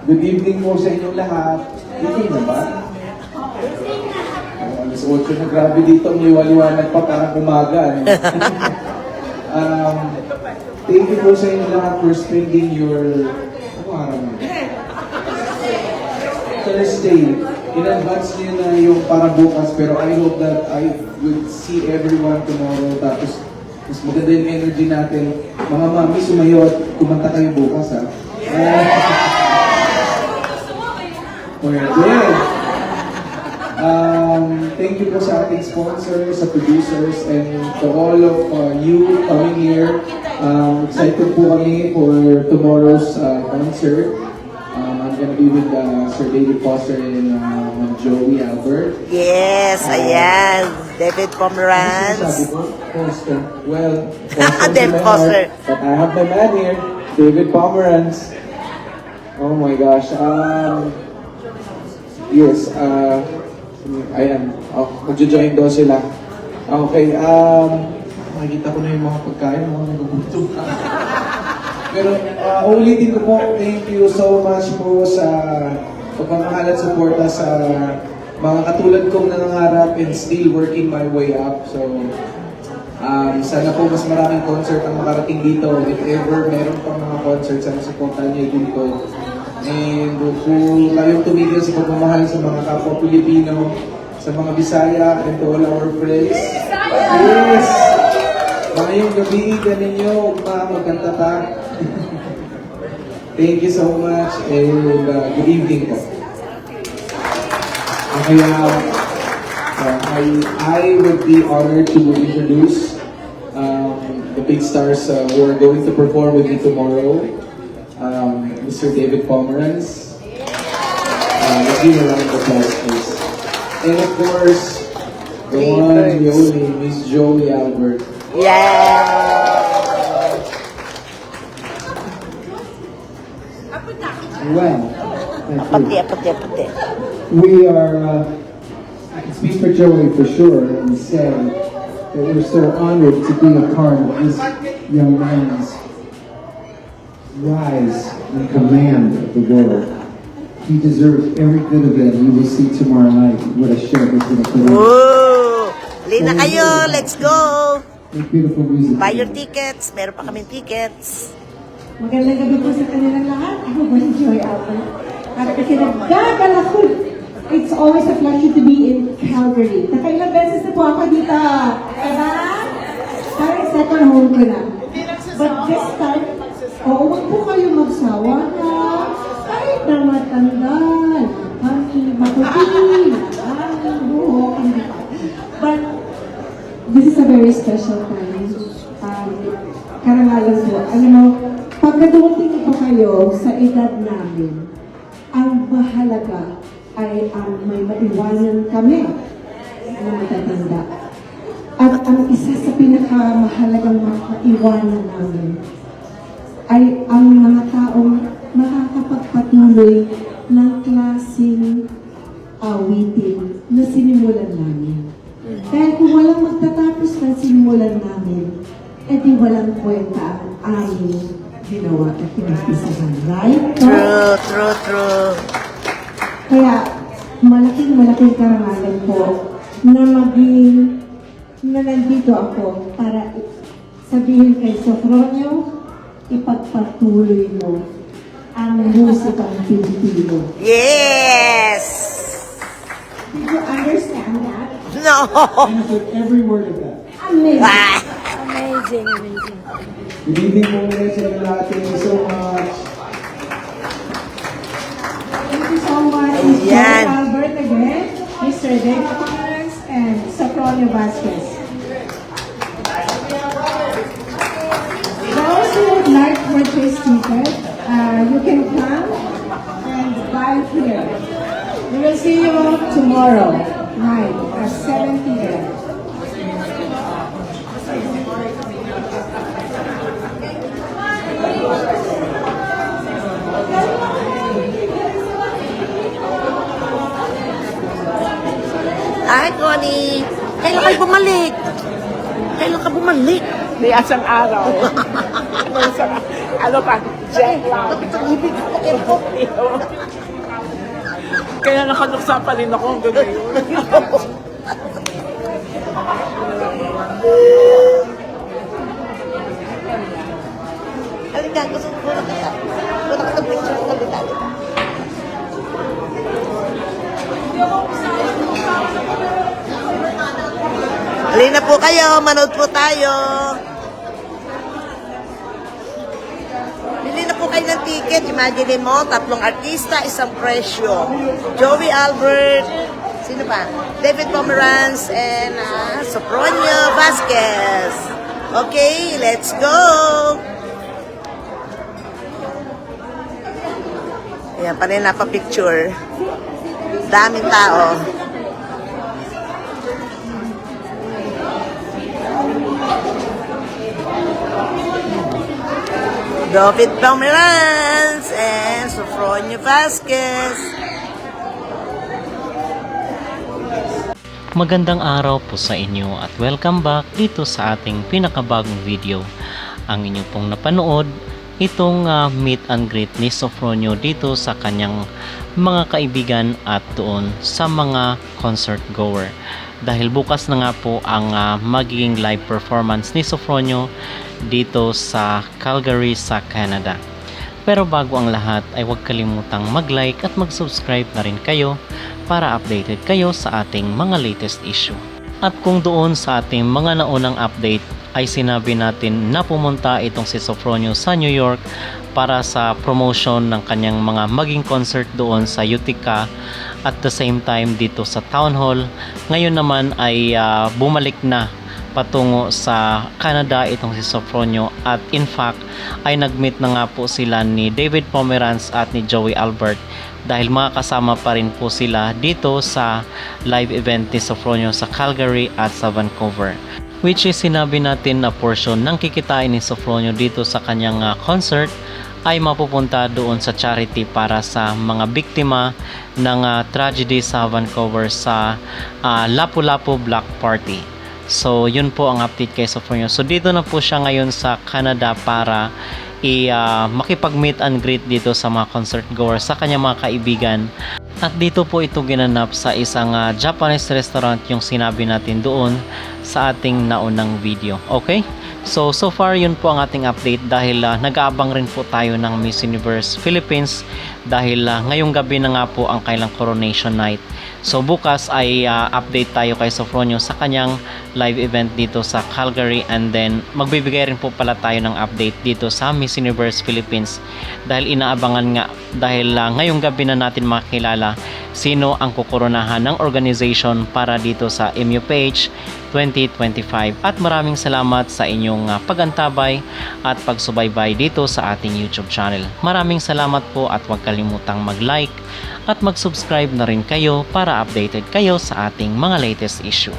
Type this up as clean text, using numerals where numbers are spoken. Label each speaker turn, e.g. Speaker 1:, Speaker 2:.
Speaker 1: Good evening po sa inyong lahat. Evening na ba? Alas 8 na, grabe dito. Ang liwaliwanag pa, parang umaga. Ano? Thank you po sa inyong lahat for spending your Thursday. In advance niyo na yung para bukas, pero I hope that I will see everyone tomorrow. Tapos, mas maganda yung energy natin. Mga mami, sumayo at kumanta kayo bukas, ha? Well, thank you po sa ating sponsors, sa producers, and to all of you coming here. Excited po kami for tomorrow's concert. I'm gonna be with Sir David Foster and Joey Albert.
Speaker 2: Yes, ayan. David Pomeranz.
Speaker 1: Sabi ko, Foster. Well,
Speaker 2: David Foster.
Speaker 1: But I have my man here, David Pomeranz. Oh my gosh. Yes, ayan. Magjo-join daw sila. Okay, makikita ko na yung mga pagkain, mga nagugutom. Pero ulitin ko po, thank you so much po sa pagmamahal at suporta sa mga katulad kong nangangarap and still working my way up. So, sana po mas maraming concert ang makarating dito. If ever meron pang mga concert, sana supportan niyo dito. And kung tayong tumigil sa pagmamahal sa mga kapwa Pilipino, sa mga Bisaya, and to all our friends. Yes! Ngayong gabi, ganin nyo, magkanta pa. Thank you so much, and good evening po. I would be honored to introduce the big stars who are going to perform with me tomorrow. Mr. David Pomeranz. Let's give a round of applause, please. And of course, the one, the only, Miss Joey Albert.
Speaker 2: Yeah!
Speaker 1: Well,
Speaker 2: Apati.
Speaker 1: we are, I can speak for Joey for sure and say that we're so honored to be a part of this young man's rise and command of the world. He deserves every bit of it. You will see tomorrow night what a show he's going to put on.
Speaker 2: Woo! Lina kayo, let's go!
Speaker 1: With beautiful music.
Speaker 2: Buy your tickets. Meron pa kaming tickets.
Speaker 3: Magandang gabi po sa kanilang lahat. Ako po si Joy Albert. At kasi nagdagalakod. It's always a pleasure to be in Calgary. Nakailang beses na po ako dito. Diba? Parang second home ko na. But this time, huwag po kayo magsawa na. Kahit na matanda, kami maputi, ang buhok, hindi pa. But this is a very special time. Karangalan po. Alam mo, pagka dumating po kayo sa edad namin, ang mahalaga ay ang may maiwanan kami na matatanda. At ang isa sa pinakamahalagang maiwanan namin ay ang mga taong makakapagpatuloy ng klaseng awitin na sinimulan namin. Dahil kung walang magtatapos ng sinimulan namin, edi walang kwenta ang aming ginawa at pinagpisahan. Right?
Speaker 2: True.
Speaker 3: Kaya, malaking karangalan po na na nandito ako para sabihin kay Sofronio, ipagpatuloy mo ang musikang Pilipino.
Speaker 2: Yes!
Speaker 3: Did you understand that?
Speaker 2: No!
Speaker 1: I understood every word of that.
Speaker 3: Amazing.
Speaker 2: Amazing.
Speaker 1: Good evening po ulit sa inyo lahat. Thank you so much.
Speaker 3: Thank you so much, Mr.
Speaker 2: Ayan.
Speaker 3: Albert again, Mr. David Pomeranz, and Sofronio Vasquez. Those who would like to purchase tickets, you can come and buy here. We will see you tomorrow night at 7 p.m.
Speaker 2: Hi, Connie! Kailan kayo bumalik? Kailan ka bumalik?
Speaker 4: May asang araw. Ano pa? Check lang. Kaya nakanuksa pa rin ako hanggang ngayon.
Speaker 2: Halika, gusto ko na kita. Wala ka ng picture ng dali. Halina po kayo, manood po tayo. Bili na po kayo ng ticket. Imagine mo, 3 artista, isang presyo. Joey Albert, sino pa? David Pomeranz, and Sofronio Vasquez. Okay, let's go! Ayan pa rin napapicture. Daming tao. David Pomeranz and Sofronio Vasquez.
Speaker 5: Magandang araw po sa inyo at welcome back dito sa ating pinakabagong video. Ang inyo pong napanood, itong meet and greet ni Sofronio dito sa kanyang mga kaibigan at doon sa mga concert goer. Dahil bukas na nga po ang magiging live performance ni Sofronio dito sa Calgary sa Canada. Pero bago ang lahat ay huwag kalimutang mag-like at mag-subscribe na rin kayo para updated kayo sa ating mga latest issue. At kung doon sa ating mga naunang update ay sinabi natin na pumunta itong si Sofronio sa New York para sa promotion ng kanyang mga maging concert doon sa Utica at the same time dito sa Town Hall. Ngayon naman ay bumalik na patungo sa Canada itong si Sofronio at in fact ay nag-meet na nga po sila ni David Pomeranz at ni Joey Albert dahil makakasama pa rin po sila dito sa live event ni Sofronio sa Calgary at sa Vancouver, which is sinabi natin na portion ng kikitain ni Sofronio dito sa kanyang concert ay mapupunta doon sa charity para sa mga biktima ng tragedy sa Vancouver sa Lapu-Lapu Block Party. So yun po ang update kay Sofronio. So dito na po siya ngayon sa Canada para makipag-meet and greet dito sa mga concert goers, sa kanyang mga kaibigan. At dito po ito ginanap sa isang Japanese restaurant yung sinabi natin doon sa ating naunang video. Okay? So far yun po ang ating update dahil nag-aabang rin po tayo ng Miss Universe Philippines dahil ngayong gabi na nga po ang kailang coronation night. So bukas ay update tayo kay Sofronio sa kanyang live event dito sa Calgary, and then magbibigay rin po pala tayo ng update dito sa Miss Universe Philippines dahil inaabangan nga dahil ngayong gabi na natin makikilala sino ang kukoronahan ng organization para dito sa MUPH 2025. At maraming salamat sa inyong pagantabay at pagsubaybay dito sa ating YouTube channel. Maraming salamat po at huwag kalimutang mag-like at mag-subscribe na rin kayo para updated kayo sa ating mga latest issue.